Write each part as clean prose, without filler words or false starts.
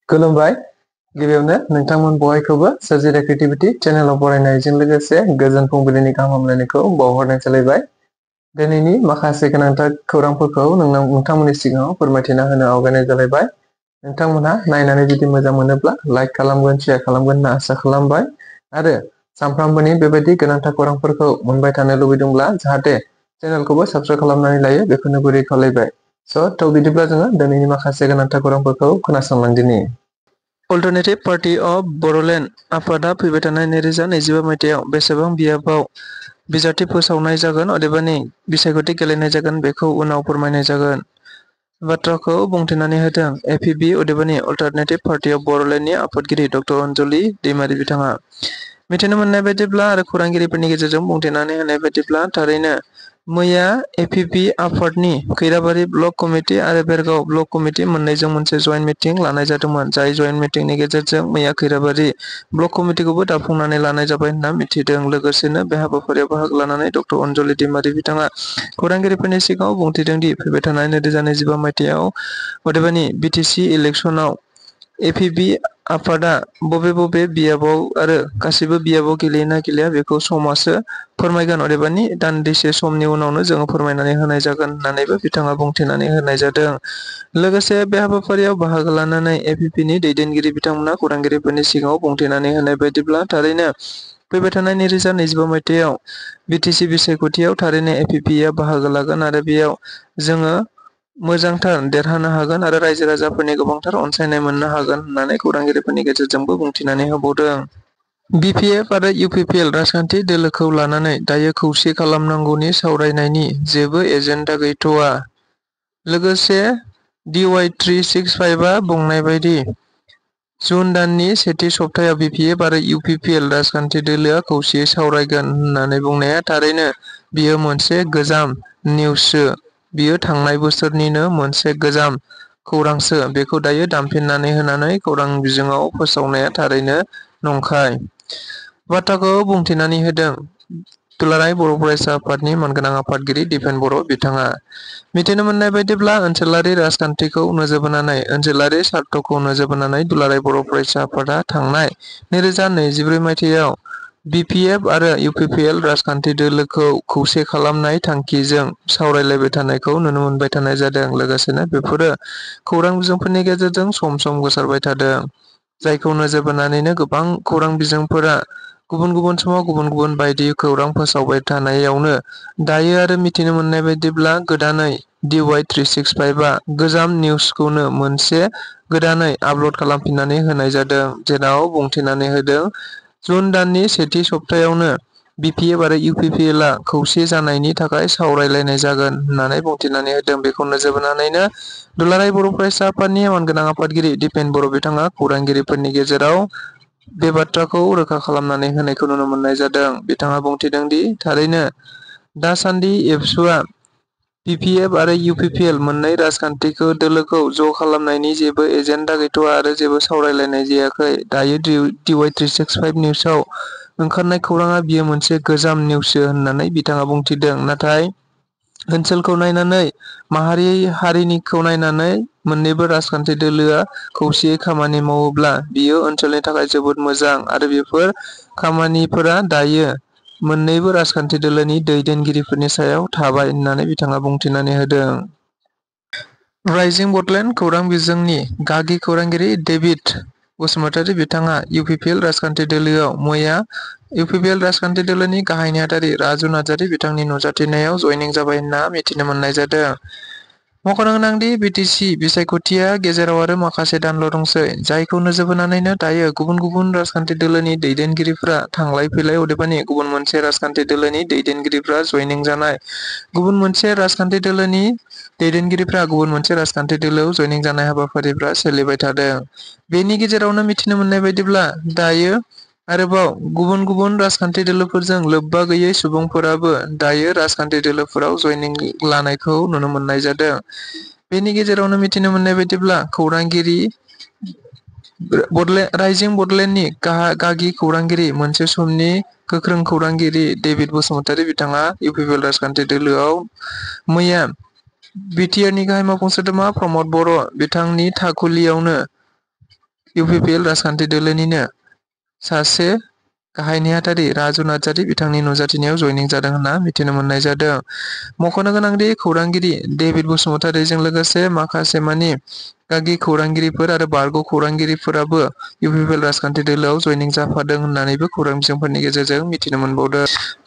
खुलुमबाय गिबियावनो नोंथांमोन बयखौबो सोरजिरा क्रिएटिभिटी चेनेलाव बरायनायजों लोगोसे गोजोन फुंबिलिनि गाहाम हामलायनायखौ बावहरनाय जालायबाय। दिनैनि माखासे गोनांथार खौरांफोरखौ नोंथांमोननि सिगाङाव फोरमायथिना होनो आवगायनाय जालायबाय। नोंथांमोनहा नायनानै जुदि मोजां मोनोब्ला लाइक खालामगोन, शेयार खालामगोन होनना आसा खालामबाय आरो सानफ्रामबोनि बेबायदि गोनांथार खौरांफोरखौ मोनबाय थानो लुबैदोंब्ला जाहाथे चेनेलखौबो साबस्क्राइब खालामनानै लायो बेखौनो गुरै खावलायबाय। बिदिब्ला जोङो दिनैनि माखासे गोनांथार खौरांफोरखौ खोनासंलांदिनि। अल्टारनेटिभ पार्टी अफ बड'लेण्ड आफादा फैबाय थानाय 2025 मायथाइयाव बेसेबां बियाबाव बिजाथि फोसावनाय जागोन अदेबानि बिसायख'थि गेलेनाय जागोन बेखौ उनाव फोरमायनाय जागोन। बाथ्राखौ बुंथिनानै होदों एपिबि अदेबानि अल्टारनेटिभ पार्टी अफ बड'लेण्डनि आफादगिरि डक्टर अनजलि दैमारि बिथाङा। मिथिनो मोननाय बायदिब्ला आरो खौरांगिरिफोरनि गेजेरजों बुंथिनानै होनाय बायदिब्ला थारैनो मैया एपिबि आफादनि खैराबारि ब्लक कमिटि आरो बेरगाव ब्लक कमिटि मोननैजों मोनसे जयेन्ट मिटिं लानाय जादोंमोन। जाय जयेन्ट मिटिंनि गेजेरजों मैया खैराबारि ब्लक कमिटिखौबो दाफुंनानै लानाय जाबाय होनना मिथिदों। लोगोसेनो बे हाबाफारियाव बाहागो लानानै डक्टर अनजलि दैमारि बिथाङा खौरांगिरिफोरनि सिगाङाव बुंथिदों दि फैबाय थानाय 2025 मायथाइयाव अदेबानि बिटिसि इलेक्सनाव एपिबि आफादा बबे बियाबाव आरो गासिबो बियाबाव गेलेयोना गेलेया बेखौ समासो फोरमायगोन अदेबानि दान्दिसे समनि उनावनो जोङो फोरमायनानै होनाय जागोन होननानैबो बिथाङा बुंथिनानै होनाय जादों। लोगोसे बे हाबाफारियाव बाहागो लानानै एपिपिनि दैदेनगिरि बिथांमोना खौरांगिरिफोरनि सिगाङाव बुंथिनानै होनाय बायदिब्ला थारैनो फैबाय थानाय 2025 मायथाइयाव बिटिसि बिसायख'थियाव थारैनो एपिपिआ बाहागो लागोन आरो बेयाव जोङो मोजांथार देरहानो हागोन आरो रायजो राजाफोरनि गोबांथार अनसायनाय मोननो हागोन होननानै खौरांगिरिफोरनि गेजेरजोंबो बुंथिनानै होबावदों। बिपिएफ आरो इउपिपिएल राजखान्थि दोलोखौ लानानै दायो खौसे खालामनांगौनि सावरायनायनि जेबो एजेन्डा गैथ'वा। लोगोसे DY365 आ बुंनाय बायदि जुन दाननि सेथि सप्तायाव बिपिएफ आरो इउपिपिएल राजखान्थि दोलोआ खौसेयै सावरायगोन होननानै बुंनाया थारैनो बियो मोनसे गोजाम निउससो। बियो थांनाय बोसोरनिनो मोनसे गोजाम खौरांसो। बेखौ दायो दामफिननानै होनानै खौरां बिजोङाव फोसावनाया थारैनो नंखाय। बाथ्राखौ बुंथिनानै होदों दुलाराय बर' फरायसा आफादनि मानगोनां आफादगिरि दिपेन बर' बिथाङा। मिथिनो मोननाय बायदिब्ला ओनसोलारि राजखान्थिखौ नोजोर बोनानै ओनसोलारि सार्थखौ नोजोर बोनानै दुलाराय बर' फरायसा आफादा थांनाय 2024 मायथाइयाव बिपिएफ आरो इउपिपिएल राजखान्थि दोलोखौ खौसे खालामनाय थांखिजों सावरायलायबाय थानायखौ नुनो मोनबाय थानाय जादों। लोगोसेनो बेफोरो खौरां बिजोंफोरनि गेजेरजों सम गोसारबाय थादों। जायखौ नोजोर बोनानैनो गोबां खौरां बिजोंफोरा गुबुन गुबुन समाव गुबुन गुबुन बायदि खौरां फोसावबाय थानायावनो दायो आरो मिथिनो मोननाय बायदिब्ला गोदानै DY365 आ गोजाम निउसखौनो मोनसे गोदानै आपल'ड खालामफिननानै होनाय जादों। जेराव बुंथिनानै होदों जुन दाननि सेथि सप्तायावनो बिपिएफ आरो इउपिपिएल आ खौसे जानायनि थाखाय सावरायलायनाय जागोन होननानै बुंथिनानै होदों। बेखौ नोजोर बोनानैनो दुलाराय बर' फरायसा आफादनि मानगोनां आफादगिरि दिपेन बर' बिथाङा खौरांगिरिफोरनि गेजेराव बे बाथ्राखौ रोखा खालामनानै होनायखौ नुनो मोननाय जादों। बिथाङा बुंथिदों दि थारैनो दासान्दि एबसुआ बिपिएफ आरो इउपिपिएल मोननै राजखान्थिखौ दोलोखौ ज' खालामनायनि जेबो एजेन्डा गैथ'वा आरो जेबो सावरायलायनाय जायाखै। दायो DY365 निउसाव ओंखारनाय खौराङा बियो मोनसे गोजाम निउससो होननानै बिथाङा बुंथिदों। नाथाय ओनसोलखौ नायनानै हारिनिखौ नायनानै मोननैबो राजखान्थि दोलोआ खौसेयै खामानि मावोब्ला बियो ओनसोलनि थाखाय जोबोद मोजां आरो बेफोर खामानिफोरा दायो मोननैबो राजखान्थि दोलोनि दैदेनगिरिफोरनि सायाव थाबाय होननानै बिथाङा बुंथिनानै होदों। राइजिं बड'लेण्ड खौरां बिजोंनि गागि खौरांगिरि डेभिड बसुमतारी बिथाङा इउपिपिएल राजखान्थि दोलोआव मैया इउपिपिएल राजखान्थि दोलोनि गाहाय नेहाथारि राजु नार्जारि बिथांनि नुजाथिनायाव जयनिं जाबाय होनना मिथिनो मोननाय जादों। मख'नो गोनांदि बिटिसि बिसायख'थिया गेजेराव आरो माखासे दानल' दंसै। जायखौ नोजोर बोनानैनो दायो गुबुन गुबुन राजखान्थि दोलोनि दैदेनगिरिफ्रा थांलाय फैलाय अदेबानि गुबुन मोनसे राजखान्थि दोलोनि दैदेनगिरिफ्रा जयनिं जानाय, गुबुन मोनसे राजखान्थि दोलोनि दैदेनगिरिफ्रा गुबुन मोनसे राजखान्थि दोलोआव जयनिं जानाय हाबाफारिफ्रा सोलिबाय थादों। बेनि गेजेरावनो मिथिनो मोननाय बायदिब्ला दायो आरोबाव गुबुन गुबुन राजखान्थि दोलोफोरजों लोब्बा गैयै सुबुंफोराबो दायो राजखान्थि दोलोफोराव जयनिं लानायखौ नुनो मोननाय जादों। बेनि गेजेरावनो मिथिनो मोननाय बायदिब्ला खौरांगिरि राइजिं बड'लेण्डनि गागि खौरांगिरि मोनसे समनि गोख्रों खौरांगिरि डेभिड बसुमतारी बिथाङा इउपिपिएल राजखान्थि दोलोआव मैया बिटिआरनि गाहाय मावफुं सोद्रोमा प्रमद बर' बिथांनि थाखुलियावनो इउपिपिएल राजखान्थि दोलोनिनो सासे गाहाय नेहाथारि राजु नार्जारि बिथांनि नुजाथिनायाव जयनिं जादों होनना मिथिनो मोननाय जादों। मख'नो गोनांदि खौरांगिरि डेभिड बसुमतारिजों लोगोसे माखासे मानि गागि खौरांगिरिफोर आरो बारग' खौरांगिरिफोराबो इउपिपिएल राजखान्थि दोलोआव जयनिं जाफादों होननानैबो खौरां बिजोंफोरनि गेजेरजों मिथिनो मोनबावदों।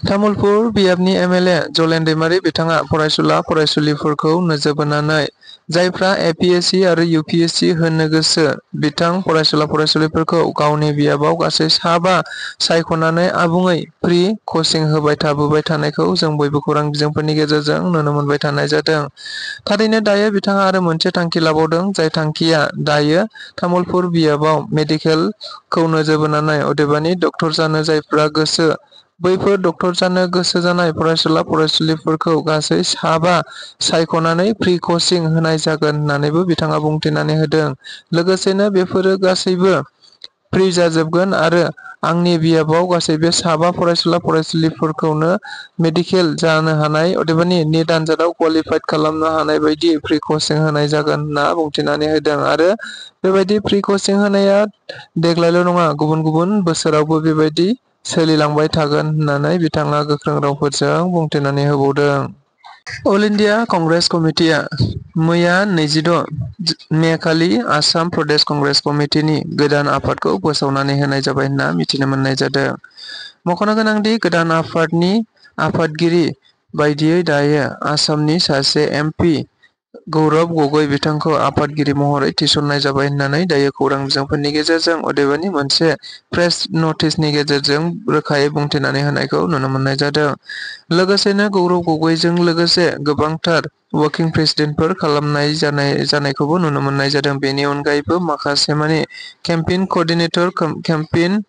तामुलपुर बियाबनि एमएलए जलेन दैमारि बिथाङा फरायसुला फरायसुलिफोरखौ नोजोर बोनानै जायफ्रा एपिएससि आरो इउपिएससि होनो गोसो बिथां फरायसुला फरायसुलिफोरखौ गावनि बियाबाव गासै 7 सायख'नानै आबुङै फ्रि कचिं होबाय थाबोबाय थानायखौ जों बयबो खौरां बिजोंफोरनि गेजेरजों नुनो मोनबाय थानाय जादों। थारैनो दायो बिथाङा आरो मोनसे थांखि लाबावदों, जाय थांखिया दायो तामुलपुर बियाबाव मेडिकेलखौ नोजोर बोनानै अदेबानि डक्टर जानो जायफ्रा गोसो बैफोर डक्टर जानो गोसो जानाय फरायसुला फरायसुलिफोरखौ गासै 7 सायख'नानै फ्रि कचिं होनाय जागोन होननानैबो बिथाङा बुंथिनानै होदों। लोगोसेनो बेफोरो गासैबो फ्रि जाजोबगोन आरो आंनि बियाबाव गासै बे 7 फरायसुला फरायसुलिफोरखौनो मेडिकेल जानो हानाय अदेबानि नेट आनजादाव क्वालिफाइड खालामनो हानाय बायदि फ्रि कचिं होनाय जागोन होनना बुंथिनानै होदों। आरो बेबायदि फ्रि कचिं होनाया देग्लायल' नङा, गुबुन गुबुन बोसोरावबो बेबायदि सोलिलांबाय थागोन होननानै बिथाङा गोख्रों रावफोरजों बुंथिनानै होबावदों। अल इन्डिया कंग्रेस कमिटिया मैया 26 मे खालि आसाम प्रदेश कंग्रेस कमिटिनि गोदान आफादखौ फोसावनानै होनाय जाबाय होनना मिथिनो मोननाय जादों। मख'नो गोनांदि गोदान आफादनि आफादगिरि बायदियै दायो आसामनि सासे एमपि गौरब गगৈ बिथांखौ आफादगिरि महरै थिसननाय जाबाय होननानै दायो खौरां बिजोंफोरनि गेजेरजों अदेबानि मोनसे प्रेस नटिसनि गेजेरजों रोखायै बुंथिनानै होनायखौ नुनो मोननाय जादों। लोगोसेनो गौरब गगैजों लोगोसे गोबांथार वर्किं प्रेसिडेन्टफोर खालामनाय जानायखौबो नुनो मोननाय जादों। बेनि अनगायैबो माखासे माने केम्पेइन कोअर्डिनेटर केम्पेइन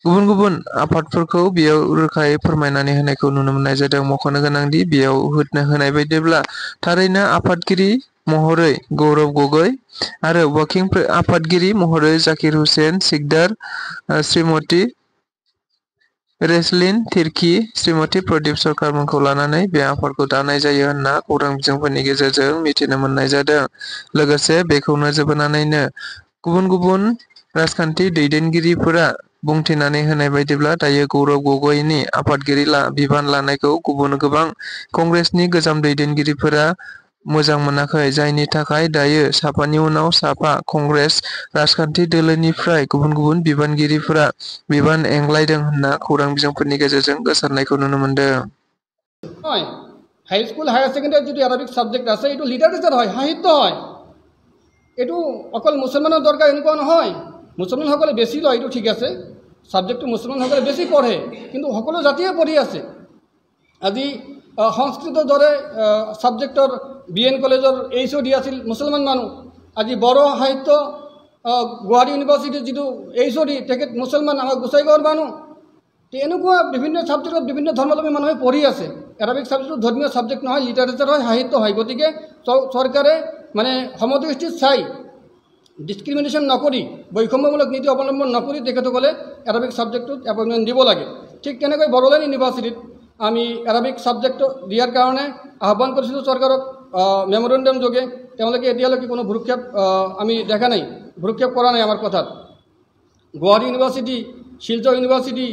गुबुन गुबुन आफादफोरखौ बेयाव रोखायै फोरमायनानै होनायखौ नुनो मोननाय जादों। मख'नो गोनांदि बेयाव होनाय बायदिब्ला थारैनो आफादगिरि महरै गौरब गगৈ आरो वर्किं आफादगिरि महरै जाकिर हुसेन सिकदार, श्रीमती रेसलिन तिर्की, श्रीमती प्रदीप सरकार मुंखौ लानानै बे आफादखौ दानाय जायो होनना खौरां बिजोंफोरनि गेजेरजों मिथिनो मोननाय जादों। लोगोसे बेखौ नोजोर बोनानैनो गुबुन गुबुन राजखान्थि दैदेनगिरिफोरा बुंथिनानै होनाय बायदिब्ला दायो गौरब गगैनि आफादगिरि बिबान लानायखौ गोबां कंग्रेसनि गोजाम दैदेनगिरिफोरा मोजां मोनाखै, जायनि थाखाय दायो साफानि उनाव साफा कंग्रेस राजखान्थि दोलोनिफ्राय गुबुन गुबुन बिबानगिरिफोरा बिबान एंग्लायदों होनना खौरां बिजोंफोरनि गेजेरजों गोसारनायखौ नुनो मोनदों। हाई स्कुल हायर सेकेंडारी जो अरबिक सब्जेक्ट আছে এটো লিটারেচার হয়, সাহিত্য হয়। এটো অকল মুসলমানৰ দৰকাৰ এনেকুৱা নহয়। মুসলমানসকলে বেছি লয়, এটো ঠিক আছে, সাবজেক্টটো মুসলমানসকলে বেছি পঢ়ে, কিন্তু সকলো জাতিয়ে পঢ়ি আছে। আজি সংস্কৃতৰ দৰে সাবজেক্টৰ বিএন কলেজৰ এইচঅডি আছিল মুছলমান মানুহ। আজি বড়ো সাহিত্য গুৱাহাটী ইউনিভাৰ্চিটিৰ যিটো এইচঅডি তেখেত মুছলমান, আমাৰ গোসাইগাঁৱৰ মানুহ। এনেকুৱা বিভিন্ন সাবজেক্টত বিভিন্ন ধৰ্মাৱলম্বী মানুহে পঢ়ি আছে। এৰাবিক সাবজেক্টটো ধৰ্মীয় সাবজেক্ট নহয়, লিটাৰেচাৰ হয়, সাহিত্য হয়। গতিকে চৰকাৰে মানে সমদৃষ্টিত চাই ডিছক্ৰিমিনেশ্যন নকৰি, বৈষম্যমূলক নীতি অৱলম্বন নকৰি তেখেতসকলে এৰাবিক সাবজেক্টটোত এপইণ্টমেণ্ট দিব লাগে। ঠিক তেনেকৈ বড়োলেণ্ড ইউনিভাৰ্চিটিত আমি এৰাবিক সাবজেক্ট দিয়াৰ কাৰণে আহ্বান কৰিছিলোঁ চৰকাৰক মেমৰেণ্ডাম যোগে। তেওঁলোকে এতিয়ালৈকে কোনো ভ্ৰূক্ষেপ আমি দেখা নাই, ভ্ৰূক্ষেপ কৰা নাই আমাৰ কথাত। Guwahati university, Silchar university,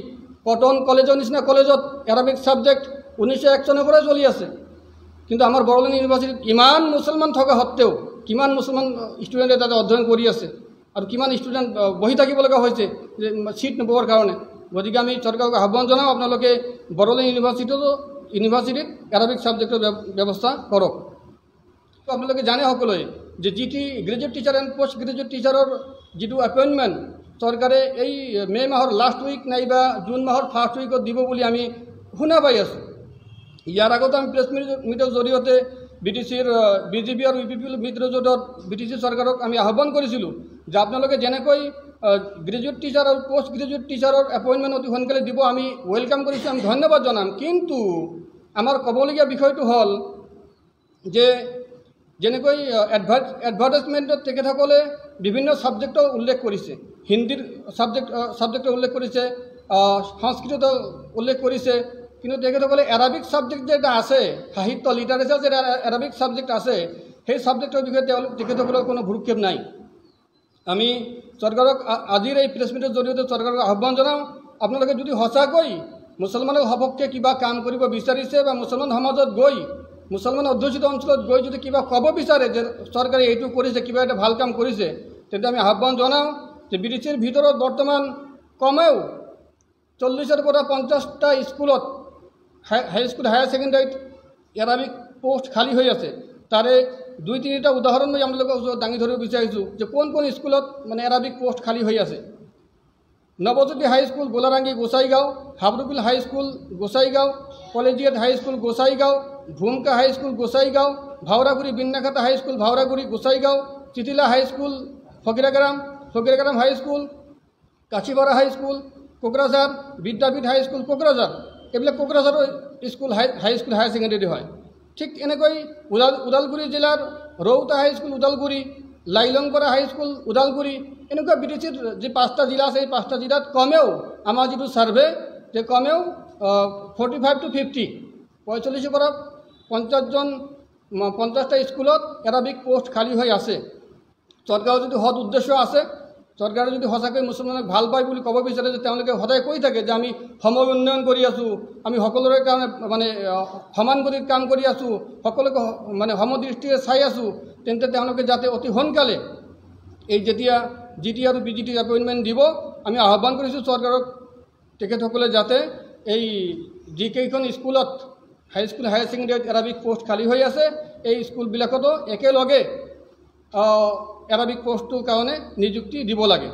cotton কলেজৰ নিচিনা কলেজত এৰাবিক সাবজেক্ট 1901 চনৰ পৰাই চলি আছে। কিন্তু আমাৰ বড়োলেণ্ড ইউনিভাৰ্চিটিত ইমান মুছলমান থকা সত্ত্বেও কিমান মুছলমান ষ্টুডেণ্টে তাতে অধ্যয়ন কৰি আছে আৰু কিমান ষ্টুডেণ্ট বহি থাকিব লগা হৈছে যে ছিট নোপোৱাৰ কাৰণে। গতিকে আমি চৰকাৰক আহ্বান জনাওঁ, আপোনালোকে বড়োলেণ্ড ইউনিভাৰ্চিটিত এৰাবিক সাবজেক্টৰ ব্যৱস্থা কৰক। আপোনালোকে জানে সকলোৱে যে GT graduate teacher and post graduate টিচাৰৰ যিটো এপইণ্টমেণ্ট চৰকাৰে এই মে মাহৰ লাষ্ট উইক নাইবা জুন মাহৰ ফাৰ্ষ্ট উইকত দিব বুলি আমি শুনা পাই আছোঁ। ইয়াৰ আগতে আমি প্ৰেছ মিটৰ জৰিয়তে BTCৰ BJP আৰু UPP মিত্ৰজোঁটৰ BTC চৰকাৰক আমি আহ্বান কৰিছিলোঁ যে আপোনালোকে যেনেকৈ গ্ৰেজুৱেট টিচাৰ আৰু পোষ্ট গ্ৰেজুৱেট টিচাৰৰ এপইণ্টমেণ্ট অতি সোনকালে দিব, আমি ৱেলকাম কৰিছোঁ, আমি ধন্যবাদ জনাম। কিন্তু আমাৰ ক'বলগীয়া বিষয়টো হ'ল যে যেনেকৈ এডভাৰ্টাইজমেণ্টত তেখেতসকলে বিভিন্ন ছাবজেক্টৰ উল্লেখ কৰিছে, হিন্দীৰ ছাবজেক্টৰ উল্লেখ কৰিছে, সংস্কৃতত উল্লেখ কৰিছে, কিন্তু তেখেতসকলে এৰাবিক ছাবজেক্ট যে এটা আছে, সাহিত্য লিটাৰেচাৰ যে এৰাবিক ছাবজেক্ট আছে, সেই ছাবজেক্টৰ বিষয়ে তেখেতসকলৰ কোনো ভ্ৰূক্ষেপ নাই। আমি চৰকাৰক আজিৰ এই প্ৰেছ মিটৰ জৰিয়তে চৰকাৰক আহ্বান জনাওঁ, আপোনালোকে যদি সঁচাকৈ মুছলমানৰ সপক্ষে কিবা কাম কৰিব বিচাৰিছে বা মুছলমান সমাজত গৈ মুছলমান অধ্যুষিত অঞ্চলত গৈ যদি কিবা ক'ব বিচাৰে যে চৰকাৰে এইটো কৰিছে, কিবা এটা ভাল কাম কৰিছে, তেন্তে আমি আহ্বান জনাওঁ যে বিডিচিৰ ভিতৰত বৰ্তমান কমেও 40ৰ পৰা 50টা স্কুলত হাইস্কুল হায়াৰ ছেকেণ্ডাৰীত এৰাবিক পোষ্ট খালী হৈ আছে। তাৰে 2-3টা উদাহৰণ মই আপোনালোকক দাঙি ধৰিব বিচাৰিছোঁ যে কোন কোন স্কুলত মানে এৰাবিক পোষ্ট খালী হৈ আছে। Nabajyoti high school Golarangi Gossaigaon, Habrubil high school Gossaigaon, collegiate high school Gossaigaon, Bhumka high school Gossaigaon, Bhaoraguri Binnakhata high school Bhaoraguri Gossaigaon, Chitila high school Fakiragram high school, Kachipara high school Kokrajhar, Vidyapith high school Kokrajhar, এইবিলাক কোকৰাঝাৰৰ স্কুল হাইস্কুল হায়াৰ ছেকেণ্ডেৰী হয়। ঠিক এনেকৈ ওদালগুৰি জিলাৰ ৰৌতা হাইস্কুল ওদালগুৰি, লাইলংপাৰা হাইস্কুল ওদালগুৰি, এনেকুৱা বিডিচিৰ যি 5টা জিলা আছে এই 5টা জিলাত কমেও আমাৰ যিটো ছাৰ্ভে যে কমেও 45 to 50 45 পৰা 50টা স্কুলত এৰাবিক পোষ্ট খালী হৈ আছে। চৰকাৰৰ যদি সৎ উদ্দেশ্য আছে, চৰকাৰে যদি সঁচাকৈ মুছলমানক ভাল পায় বুলি ক'ব বিচাৰে, যে তেওঁলোকে সদায় কৈ থাকে যে আমি সম উন্নয়ন কৰি আছোঁ, আমি সকলোৰে কাৰণে মানে সমান গতিত কাম কৰি আছোঁ, সকলোকে মানে সমদৃষ্টিৰে চাই আছোঁ, তেন্তে তেওঁলোকে যাতে অতি সোনকালে এই যেতিয়া GT আৰু BGT এপইণ্টমেণ্ট দিব, আমি আহ্বান কৰিছোঁ চৰকাৰক তেখেতসকলে যাতে এই যিকেইখন স্কুলত হাইস্কুল হায়াৰ ছেকেণ্ডেৰীত এৰাবিক পোষ্ট খালী হৈ আছে এই স্কুলবিলাকতো একেলগে এৰাবিক পোষ্টটোৰ কাৰণে নিযুক্তি দিব লাগে।